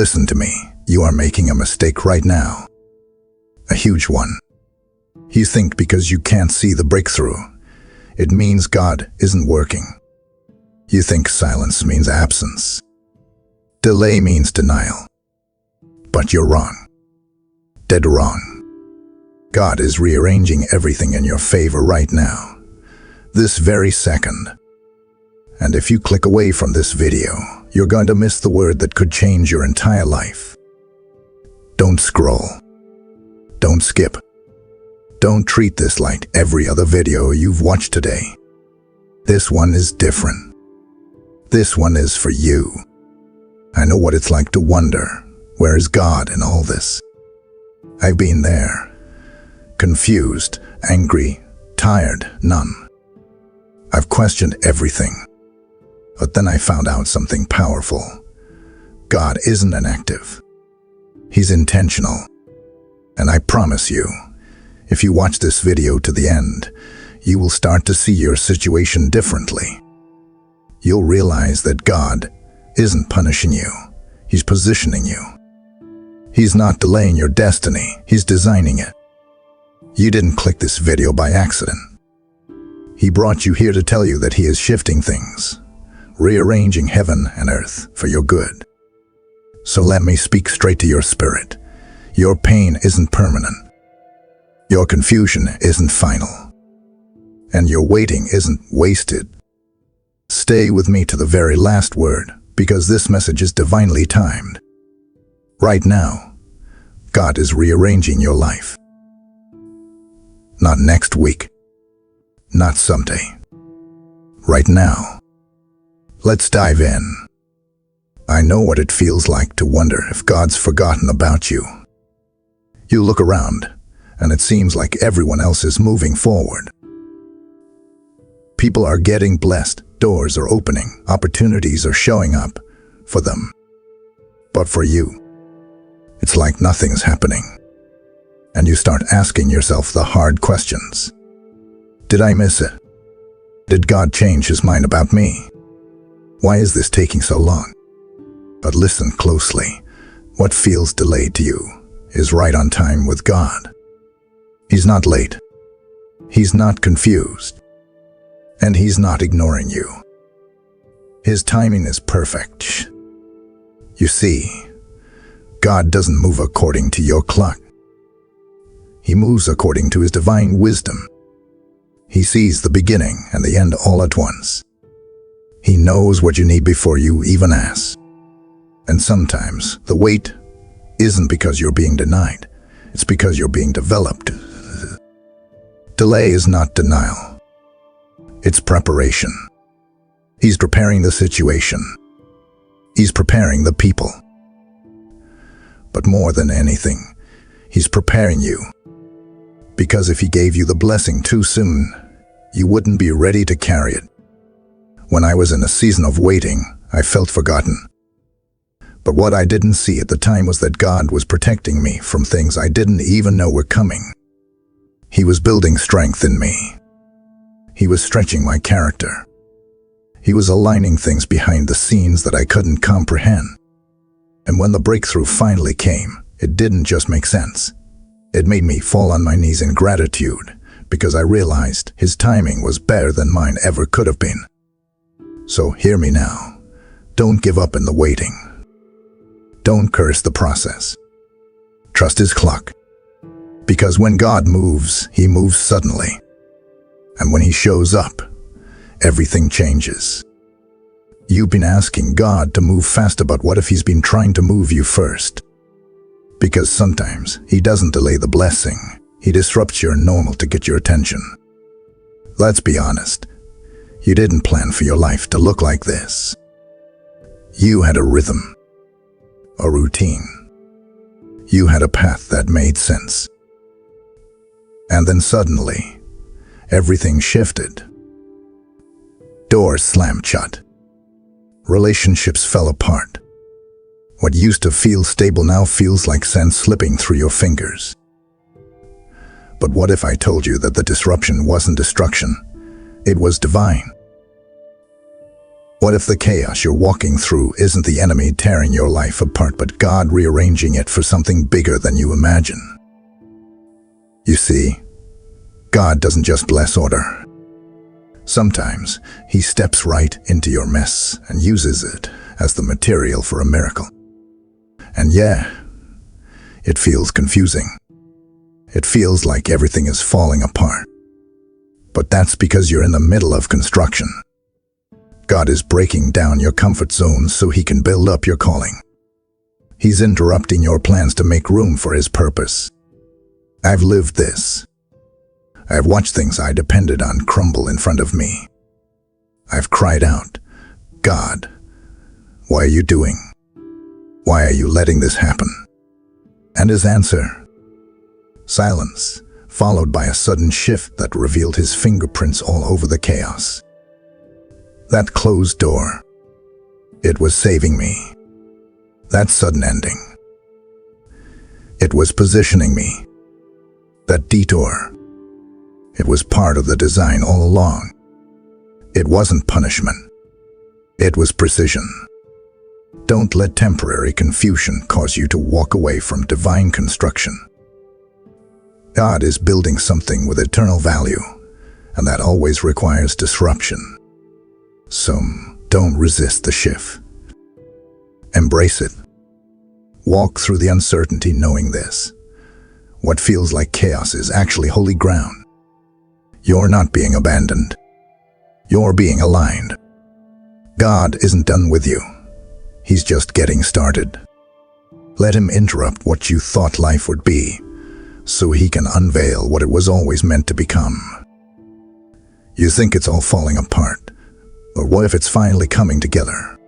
Listen to me. You are making a mistake right now. A huge one. You think because you can't see the breakthrough, it means God isn't working. You think silence means absence. Delay means denial. But you're wrong. Dead wrong. God is rearranging everything in your favor right now, this very second. And if you click away from this video, you're going to miss the word that could change your entire life. Don't scroll. Don't skip. Don't treat this like every other video you've watched today. This one is different. This one is for you. I know what it's like to wonder, where is God in all this? I've been there. Confused, angry, tired, none. I've questioned everything. But then I found out something powerful. God isn't inactive. He's intentional. And I promise you, if you watch this video to the end, you will start to see your situation differently. You'll realize that God isn't punishing you. He's positioning you. He's not delaying your destiny. He's designing it. You didn't click this video by accident. He brought you here to tell you that He is shifting things, rearranging heaven and earth for your good. So let me speak straight to your spirit. Your pain isn't permanent. Your confusion isn't final. And your waiting isn't wasted. Stay with me to the very last word, because this message is divinely timed. Right now, God is rearranging your life. Not next week. Not someday. Right now. Let's dive in. I know what it feels like to wonder if God's forgotten about you. You look around, and it seems like everyone else is moving forward. People are getting blessed, doors are opening, opportunities are showing up for them. But for you, it's like nothing's happening. And you start asking yourself the hard questions. Did I miss it? Did God change His mind about me? Why is this taking so long? But listen closely. What feels delayed to you is right on time with God. He's not late. He's not confused. And He's not ignoring you. His timing is perfect. You see, God doesn't move according to your clock. He moves according to His divine wisdom. He sees the beginning and the end all at once. He knows what you need before you even ask. And sometimes the wait isn't because you're being denied. It's because you're being developed. Delay is not denial. It's preparation. He's preparing the situation. He's preparing the people. But more than anything, He's preparing you. Because if He gave you the blessing too soon, you wouldn't be ready to carry it. When I was in a season of waiting, I felt forgotten. But what I didn't see at the time was that God was protecting me from things I didn't even know were coming. He was building strength in me. He was stretching my character. He was aligning things behind the scenes that I couldn't comprehend. And when the breakthrough finally came, it didn't just make sense. It made me fall on my knees in gratitude, because I realized His timing was better than mine ever could have been. So hear me now. Don't give up in the waiting. Don't curse the process. Trust His clock. Because when God moves, He moves suddenly. And when He shows up, everything changes. You've been asking God to move faster, but what if He's been trying to move you first? Because sometimes He doesn't delay the blessing. He disrupts your normal to get your attention. Let's be honest. You didn't plan for your life to look like this. You had a rhythm, a routine. You had a path that made sense. And then suddenly, everything shifted. Doors slammed shut. Relationships fell apart. What used to feel stable now feels like sand slipping through your fingers. But what if I told you that the disruption wasn't destruction? It was divine. What if the chaos you're walking through isn't the enemy tearing your life apart, but God rearranging it for something bigger than you imagine? You see, God doesn't just bless order. Sometimes He steps right into your mess and uses it as the material for a miracle. And yeah, it feels confusing. It feels like everything is falling apart. But that's because you're in the middle of construction. God is breaking down your comfort zones so He can build up your calling. He's interrupting your plans to make room for His purpose. I've lived this. I've watched things I depended on crumble in front of me. I've cried out, "God, why are you doing? Why are you letting this happen?" And His answer? Silence, followed by a sudden shift that revealed His fingerprints all over the chaos. That closed door, it was saving me. That sudden ending, it was positioning me. That detour, it was part of the design all along. It wasn't punishment. It was precision. Don't let temporary confusion cause you to walk away from divine construction. God is building something with eternal value, and that always requires disruption. So don't resist the shift. Embrace it. Walk through the uncertainty knowing this. What feels like chaos is actually holy ground. You're not being abandoned. You're being aligned. God isn't done with you. He's just getting started. Let Him interrupt what you thought life would be, so He can unveil what it was always meant to become. You think it's all falling apart, but what if it's finally coming together?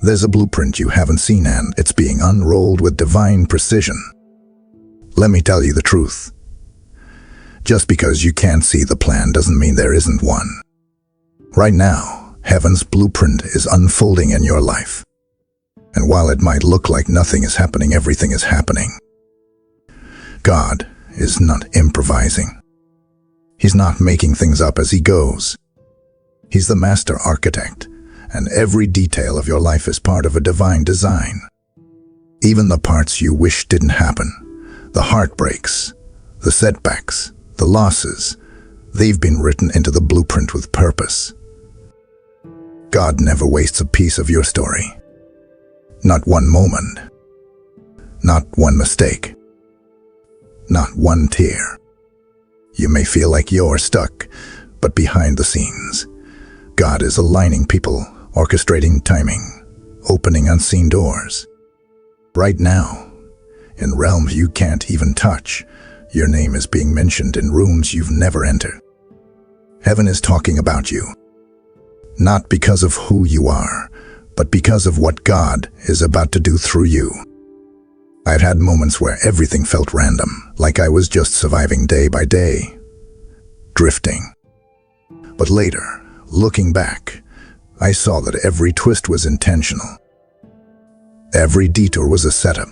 There's a blueprint you haven't seen, and it's being unrolled with divine precision. Let me tell you the truth. Just because you can't see the plan doesn't mean there isn't one. Right now, heaven's blueprint is unfolding in your life. And while it might look like nothing is happening, everything is happening. God is not improvising. He's not making things up as He goes. He's the master architect, and every detail of your life is part of a divine design. Even the parts you wish didn't happen, the heartbreaks, the setbacks, the losses, they've been written into the blueprint with purpose. God never wastes a piece of your story. Not one moment. Not one mistake. Not one tear. You may feel like you're stuck, but behind the scenes, God is aligning people, orchestrating timing, opening unseen doors. Right now, in realms you can't even touch, your name is being mentioned in rooms you've never entered. Heaven is talking about you, not because of who you are, but because of what God is about to do through you. I've had moments where everything felt random, like I was just surviving day by day, drifting. But later, looking back, I saw that every twist was intentional. Every detour was a setup.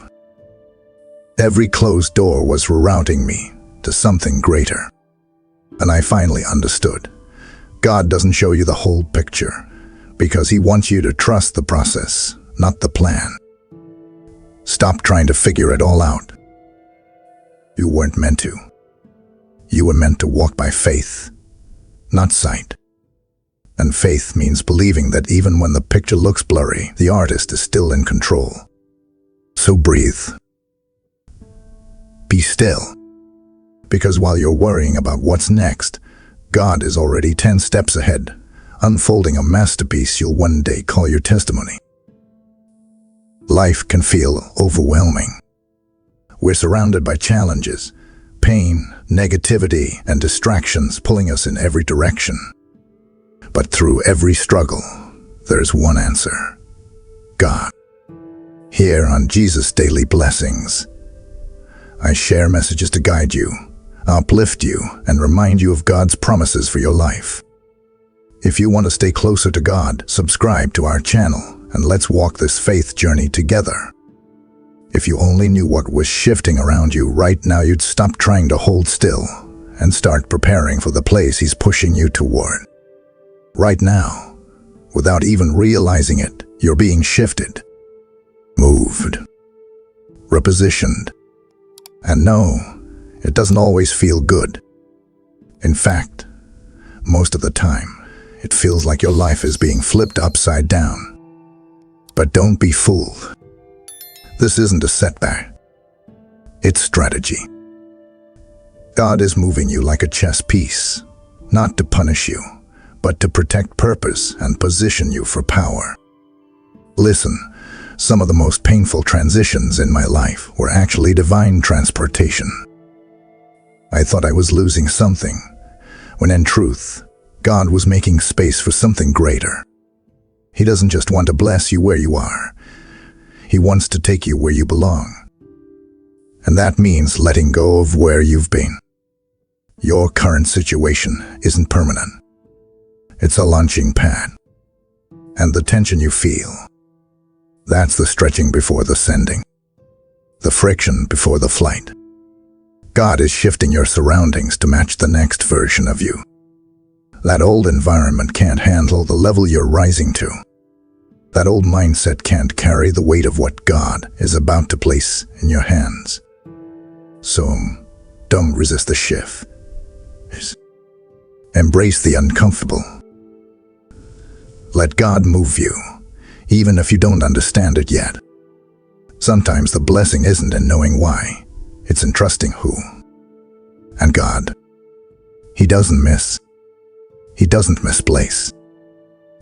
Every closed door was rerouting me to something greater. And I finally understood. God doesn't show you the whole picture because He wants you to trust the process, not the plan. Stop trying to figure it all out. You weren't meant to. You were meant to walk by faith, not sight. And faith means believing that even when the picture looks blurry, the artist is still in control. So breathe. Be still. Because while you're worrying about what's next, God is already 10 steps ahead, unfolding a masterpiece you'll one day call your testimony. Life can feel overwhelming. We're surrounded by challenges, pain, negativity, and distractions pulling us in every direction. But through every struggle, there's one answer: God. Here on Jesus Daily Blessings, I share messages to guide you, uplift you, and remind you of God's promises for your life. If you want to stay closer to God, subscribe to our channel, and let's walk this faith journey together. If you only knew what was shifting around you right now, you'd stop trying to hold still and start preparing for the place He's pushing you toward. Right now, Without even realizing it, you're being shifted, moved, repositioned. And no, it doesn't always feel good. In fact, most of the time, it feels like your life is being flipped upside down. But don't be fooled. This isn't a setback. It's strategy. God is moving you like a chess piece, not to punish you, but to protect purpose and position you for power. Listen, some of the most painful transitions in my life were actually divine transportation. I thought I was losing something, when in truth, God was making space for something greater. He doesn't just want to bless you where you are. He wants to take you where you belong. And that means letting go of where you've been. Your current situation isn't permanent. It's a launching pad. And the tension you feel, that's the stretching before the sending, the friction before the flight. God is shifting your surroundings to match the next version of you. That old environment can't handle the level you're rising to. That old mindset can't carry the weight of what God is about to place in your hands. So, don't resist the shift. Embrace the uncomfortable. Let God move you, even if you don't understand it yet. Sometimes the blessing isn't in knowing why, it's in trusting who. And God, He doesn't miss. He doesn't misplace.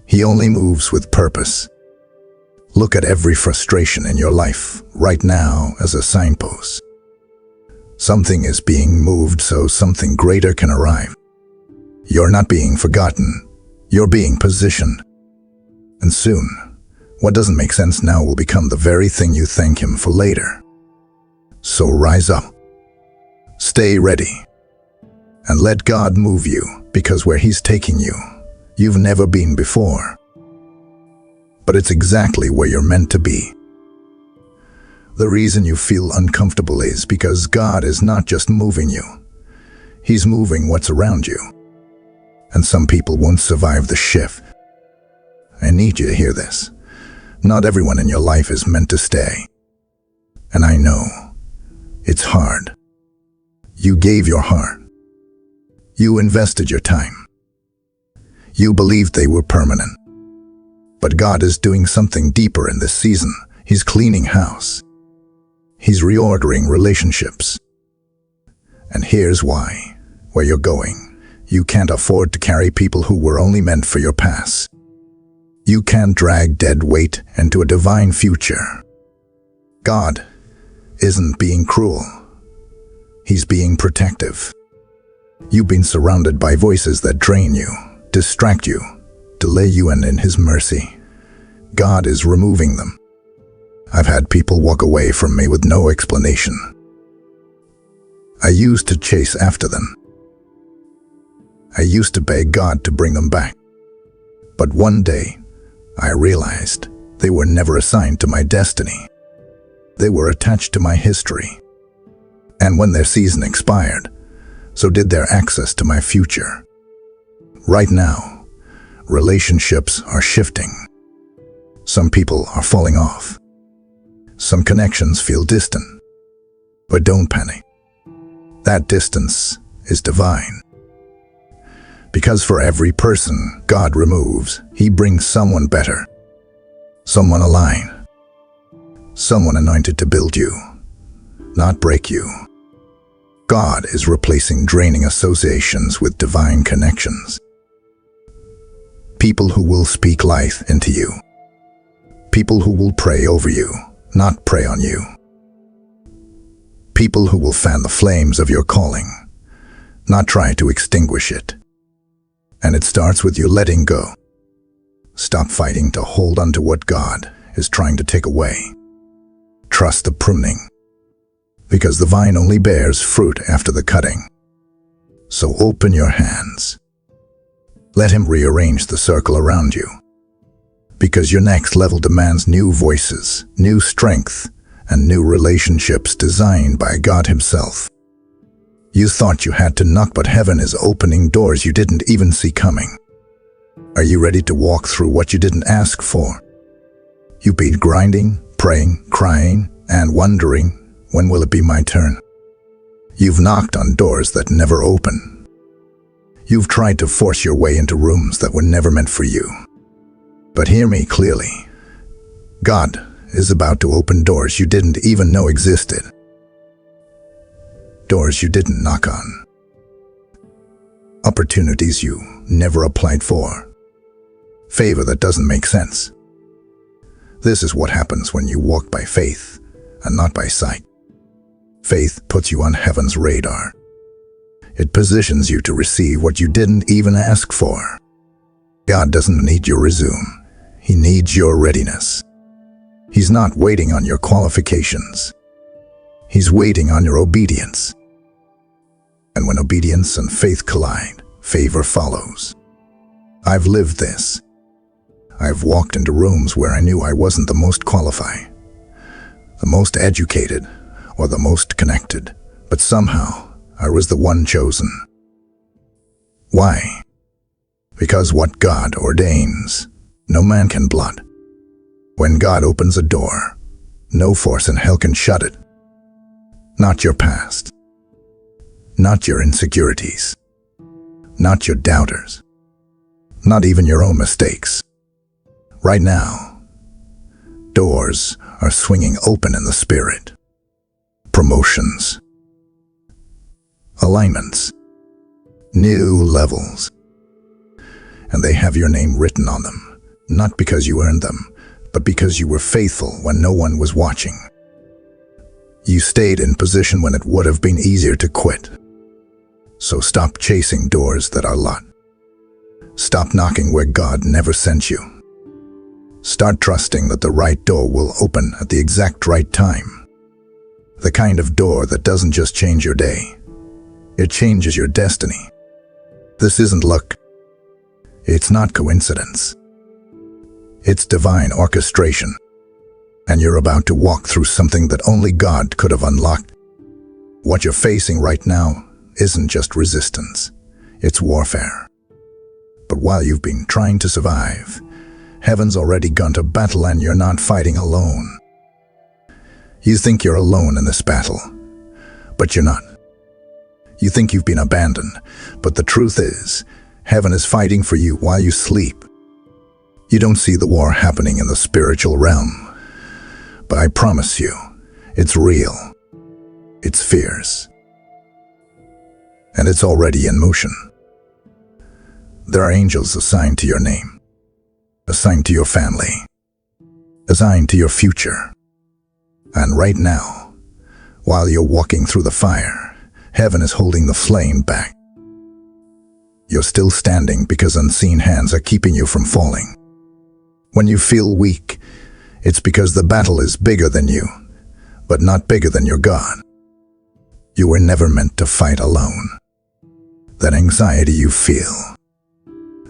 He only moves with purpose. Look at every frustration in your life right now as a signpost. Something is being moved so something greater can arrive. You're not being forgotten. You're being positioned. And soon, what doesn't make sense now will become the very thing you thank Him for later. So rise up. Stay ready. And let God move you, because where He's taking you, you've never been before. But it's exactly where you're meant to be. The reason you feel uncomfortable is because God is not just moving you. He's moving what's around you. And some people won't survive the shift. I need you to hear this. Not everyone in your life is meant to stay. And I know, it's hard. You gave your heart. You invested your time. You believed they were permanent. But God is doing something deeper in this season. He's cleaning house. He's reordering relationships. And here's why. Where you're going, you can't afford to carry people who were only meant for your past. You can't drag dead weight into a divine future. God isn't being cruel. He's being protective. You've been surrounded by voices that drain you, distract you, delay you, and in His mercy, God is removing them. I've had people walk away from me with no explanation. I used to chase after them. I used to beg God to bring them back. But one day, I realized they were never assigned to my destiny. They were attached to my history. And when their season expired, so did their access to my future. Right now, relationships are shifting. Some people are falling off. Some connections feel distant. But don't panic. That distance is divine. Because for every person God removes, He brings someone better. Someone aligned. Someone anointed to build you, not break you. God is replacing draining associations with divine connections. People who will speak life into you. People who will pray over you, not prey on you. People who will fan the flames of your calling, not try to extinguish it. And it starts with you letting go. Stop fighting to hold on to what God is trying to take away. Trust the pruning, because the vine only bears fruit after the cutting. So open your hands. Let Him rearrange the circle around you, because your next level demands new voices, new strength, and new relationships designed by God Himself. You thought you had to knock, but heaven is opening doors you didn't even see coming. Are you ready to walk through what you didn't ask for? You've been grinding, praying, crying, and wondering, when will it be my turn? You've knocked on doors that never open. You've tried to force your way into rooms that were never meant for you. But hear me clearly. God is about to open doors you didn't even know existed. Doors you didn't knock on. Opportunities you never applied for. Favor that doesn't make sense. This is what happens when you walk by faith and not by sight. Faith puts you on heaven's radar. It positions you to receive what you didn't even ask for. God doesn't need your resume. He needs your readiness. He's not waiting on your qualifications. He's waiting on your obedience. And when obedience and faith collide, favor follows. I've lived this. I've walked into rooms where I knew I wasn't the most qualified, the most educated, or the most connected, but somehow I was the one chosen. Why? Because what God ordains, no man can blot. When God opens a door, no force in hell can shut it. Not your past, not your insecurities, not your doubters, not even your own mistakes. Right now, doors are swinging open in the spirit. Promotions, alignments, new levels. And they have your name written on them, not because you earned them, but because you were faithful when no one was watching. You stayed in position when it would have been easier to quit. So stop chasing doors that are locked. Stop knocking where God never sent you. Start trusting that the right door will open at the exact right time. The kind of door that doesn't just change your day, it changes your destiny. This isn't luck. It's not coincidence. It's divine orchestration. And you're about to walk through something that only God could have unlocked. What you're facing right now isn't just resistance, it's warfare. But while you've been trying to survive, heaven's already gone to battle and you're not fighting alone. You think you're alone in this battle, but you're not. You think you've been abandoned, but the truth is, heaven is fighting for you while you sleep. You don't see the war happening in the spiritual realm, but I promise you, it's real, it's fierce, and it's already in motion. There are angels assigned to your name, assigned to your family, assigned to your future. And right now, while you're walking through the fire, heaven is holding the flame back. You're still standing because unseen hands are keeping you from falling. When you feel weak, it's because the battle is bigger than you, but not bigger than your God. You were never meant to fight alone. That anxiety you feel,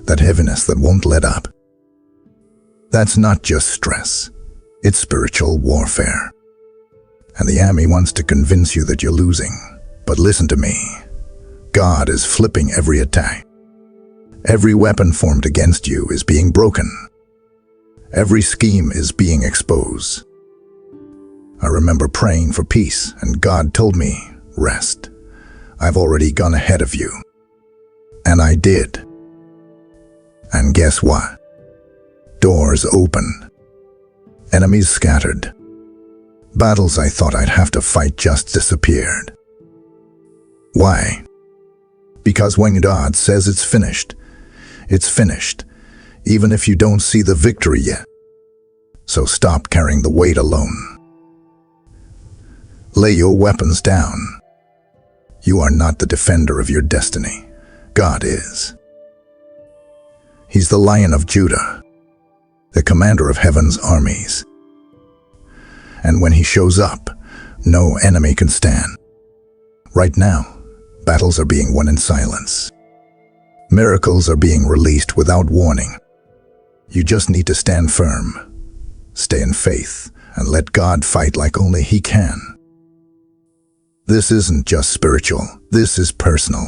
that heaviness that won't let up, that's not just stress, it's spiritual warfare. And the enemy wants to convince you that you're losing. But listen to me. God is flipping every attack. Every weapon formed against you is being broken. Every scheme is being exposed. I remember praying for peace, and God told me, rest. I've already gone ahead of you. And I did. And guess what? Doors open. Enemies scattered. Battles I thought I'd have to fight just disappeared. Why? Because when God says it's finished, even if you don't see the victory yet. So stop carrying the weight alone. Lay your weapons down. You are not the defender of your destiny. God is. He's the Lion of Judah, the commander of heaven's armies. And when he shows up, no enemy can stand. Right now, battles are being won in silence. Miracles are being released without warning. You just need to stand firm, stay in faith, and let God fight like only He can. This isn't just spiritual, this is personal.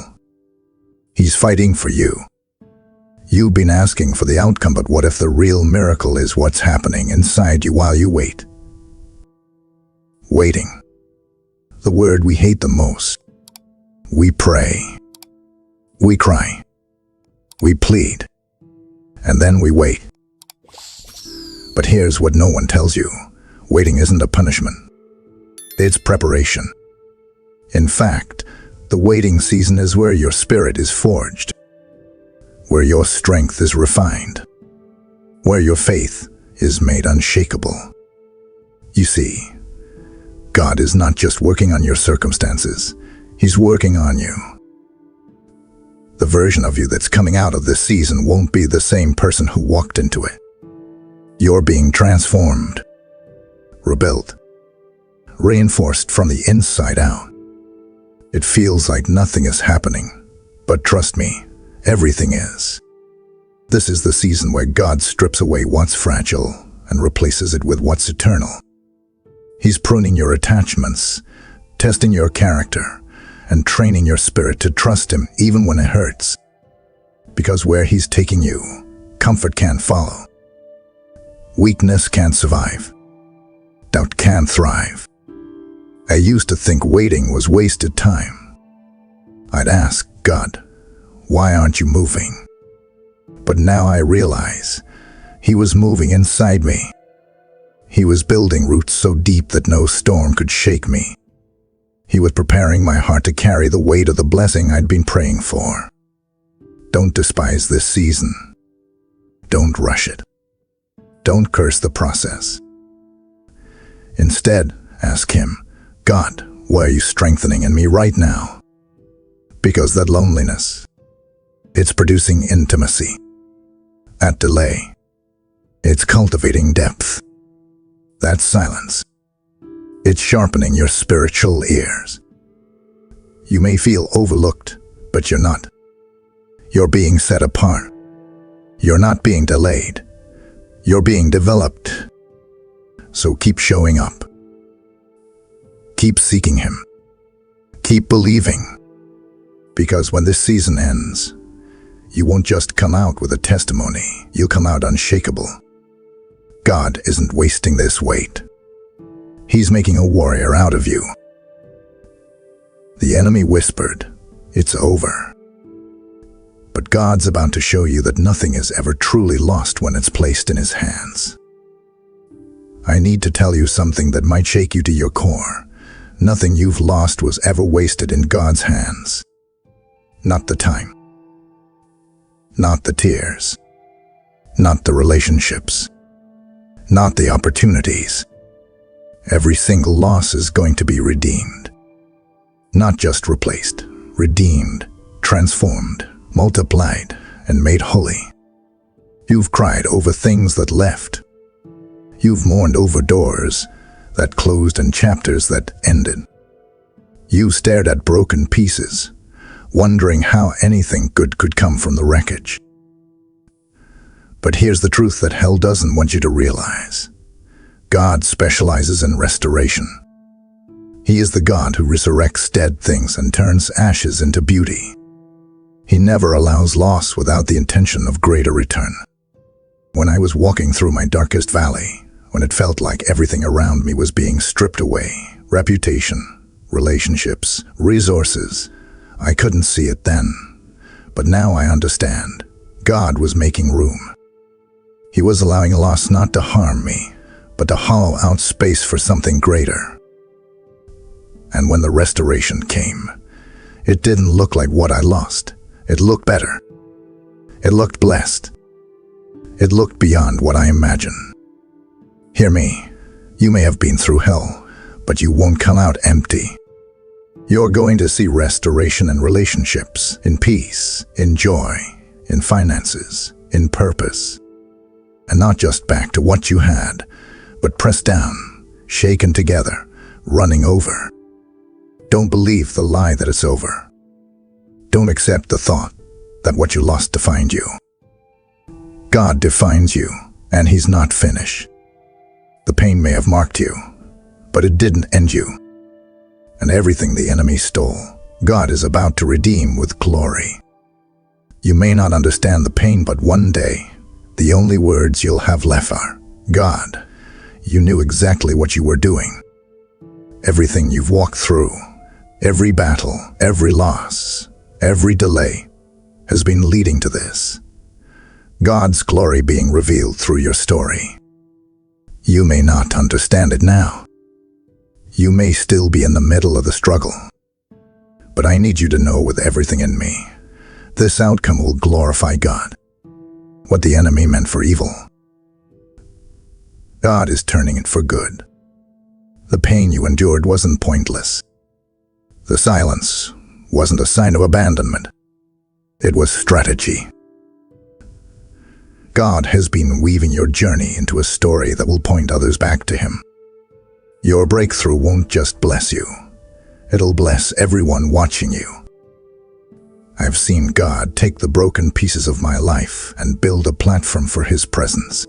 He's fighting for you. You've been asking for the outcome, but what if the real miracle is what's happening inside you while you wait? Waiting. The word we hate the most. We pray. We cry. We plead. And then we wait. But here's what no one tells you. Waiting isn't a punishment. It's preparation. In fact, the waiting season is where your spirit is forged, where your strength is refined, where your faith is made unshakable. You see, God is not just working on your circumstances, He's working on you. The version of you that's coming out of this season won't be the same person who walked into it. You're being transformed, rebuilt, reinforced from the inside out. It feels like nothing is happening, but trust me, everything is. This is the season where God strips away what's fragile and replaces it with what's eternal. He's pruning your attachments, testing your character, and training your spirit to trust Him even when it hurts. Because where He's taking you, comfort can't follow. Weakness can't survive. Doubt can't thrive. I used to think waiting was wasted time. I'd ask God, why aren't you moving? But now I realize He was moving inside me. He was building roots so deep that no storm could shake me. He was preparing my heart to carry the weight of the blessing I'd been praying for. Don't despise this season. Don't rush it. Don't curse the process. Instead, ask Him, God, why are you strengthening in me right now? Because that loneliness, it's producing intimacy. That delay, it's cultivating depth. That silence, it's sharpening your spiritual ears. You may feel overlooked, but you're not. You're being set apart. You're not being delayed. You're being developed. So keep showing up. Keep seeking Him. Keep believing. Because when this season ends, you won't just come out with a testimony, you'll come out unshakable. God isn't wasting this weight. He's making a warrior out of you. The enemy whispered, "It's over." But God's about to show you that nothing is ever truly lost when it's placed in His hands. I need to tell you something that might shake you to your core. Nothing you've lost was ever wasted in God's hands. Not the time. Not the tears. Not the relationships. Not the opportunities. Every single loss is going to be redeemed. Not just replaced, redeemed, transformed, multiplied, and made holy. You've cried over things that left. You've mourned over doors that closed and chapters that ended. You stared at broken pieces, wondering how anything good could come from the wreckage. But here's the truth that hell doesn't want you to realize. God specializes in restoration. He is the God who resurrects dead things and turns ashes into beauty. He never allows loss without the intention of greater return. When I was walking through my darkest valley, when it felt like everything around me was being stripped away, reputation, relationships, resources, I couldn't see it then. But now I understand. God was making room. He was allowing loss not to harm me, but to hollow out space for something greater. And when the restoration came, it didn't look like what I lost. It looked better. It looked blessed. It looked beyond what I imagined. Hear me, you may have been through hell, but you won't come out empty. You're going to see restoration in relationships, in peace, in joy, in finances, in purpose. And not just back to what you had, but pressed down, shaken together, running over. Don't believe the lie that it's over. Don't accept the thought that what you lost defined you. God defines you, and He's not finished. The pain may have marked you, but it didn't end you. And everything the enemy stole, God is about to redeem with glory. You may not understand the pain, but one day, the only words you'll have left are, God, you knew exactly what you were doing. Everything you've walked through, every battle, every loss, every delay, has been leading to this. God's glory being revealed through your story. You may not understand it now. You may still be in the middle of the struggle. But I need you to know with everything in me, this outcome will glorify God. What the enemy meant for evil, God is turning it for good. The pain you endured wasn't pointless. The silence wasn't a sign of abandonment. It was strategy. God has been weaving your journey into a story that will point others back to Him. Your breakthrough won't just bless you. It'll bless everyone watching you. I've seen God take the broken pieces of my life and build a platform for His presence.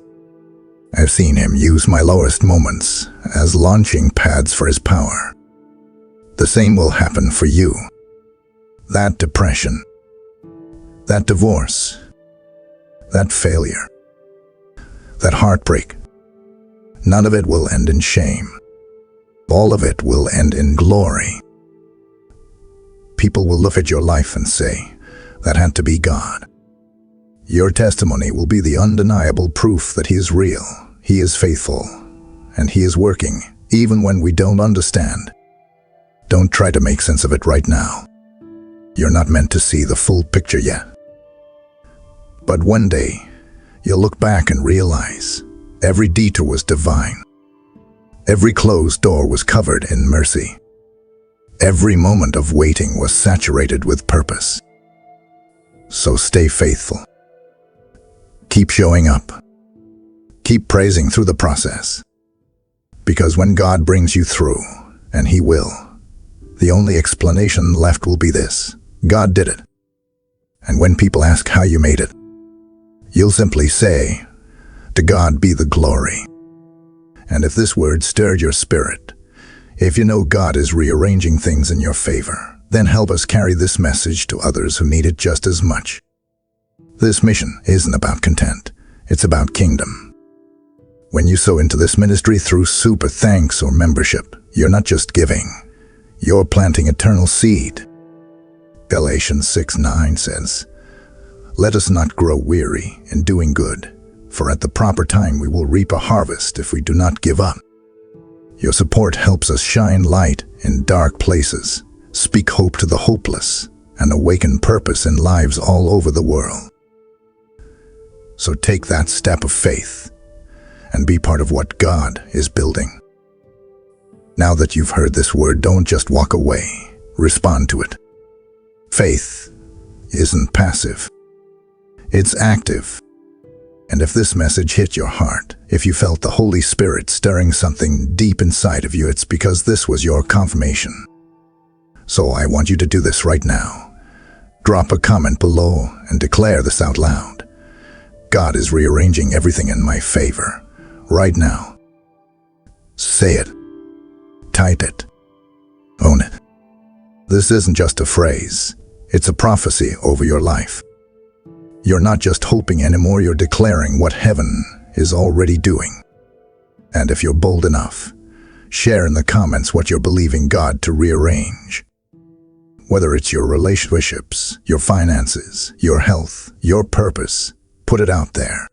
I've seen Him use my lowest moments as launching pads for His power. The same will happen for you. That depression, that divorce, that failure, that heartbreak, none of it will end in shame. All of it will end in glory. People will look at your life and say, that had to be God. Your testimony will be the undeniable proof that He is real, He is faithful, and He is working, even when we don't understand. Don't try to make sense of it right now. You're not meant to see the full picture yet. But one day, you'll look back and realize every detour was divine. Every closed door was covered in mercy. Every moment of waiting was saturated with purpose. So stay faithful. Keep showing up. Keep praising through the process. Because when God brings you through, and He will, the only explanation left will be this: God did it. And when people ask how you made it, you'll simply say, to God be the glory. And if this word stirred your spirit, if you know God is rearranging things in your favor, then help us carry this message to others who need it just as much. This mission isn't about content, it's about kingdom. When you sow into this ministry through super thanks or membership, you're not just giving, you're planting eternal seed. Galatians 6:9 says, "Let us not grow weary in doing good, for at the proper time we will reap a harvest if we do not give up." Your support helps us shine light in dark places, speak hope to the hopeless, and awaken purpose in lives all over the world. So take that step of faith and be part of what God is building. Now that you've heard this word, don't just walk away, respond to it. Faith isn't passive, it's active. And if this message hit your heart, if you felt the Holy Spirit stirring something deep inside of you, it's because this was your confirmation. So I want you to do this right now. Drop a comment below and declare this out loud. God is rearranging everything in my favor, right now. Say it. Type it. Own it. This isn't just a phrase, it's a prophecy over your life. You're not just hoping anymore, you're declaring what heaven is already doing. And if you're bold enough, share in the comments what you're believing God to rearrange. Whether it's your relationships, your finances, your health, your purpose, put it out there.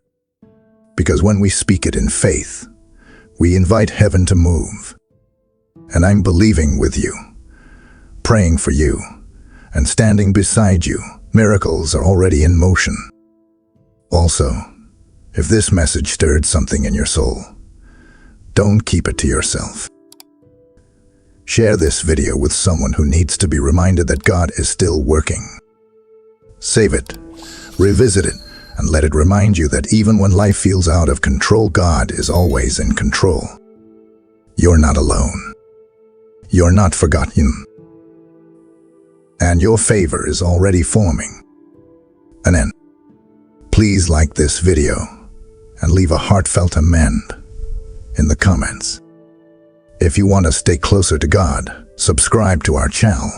Because when we speak it in faith, we invite heaven to move. And I'm believing with you, praying for you, and standing beside you. Miracles are already in motion. Also, if this message stirred something in your soul, don't keep it to yourself. Share this video with someone who needs to be reminded that God is still working. Save it, revisit it, and let it remind you that even when life feels out of control, God is always in control. You're not alone. You're not forgotten. And your favor is already forming. And then, please like this video and leave a heartfelt amen in the comments. If you want to stay closer to God, subscribe to our channel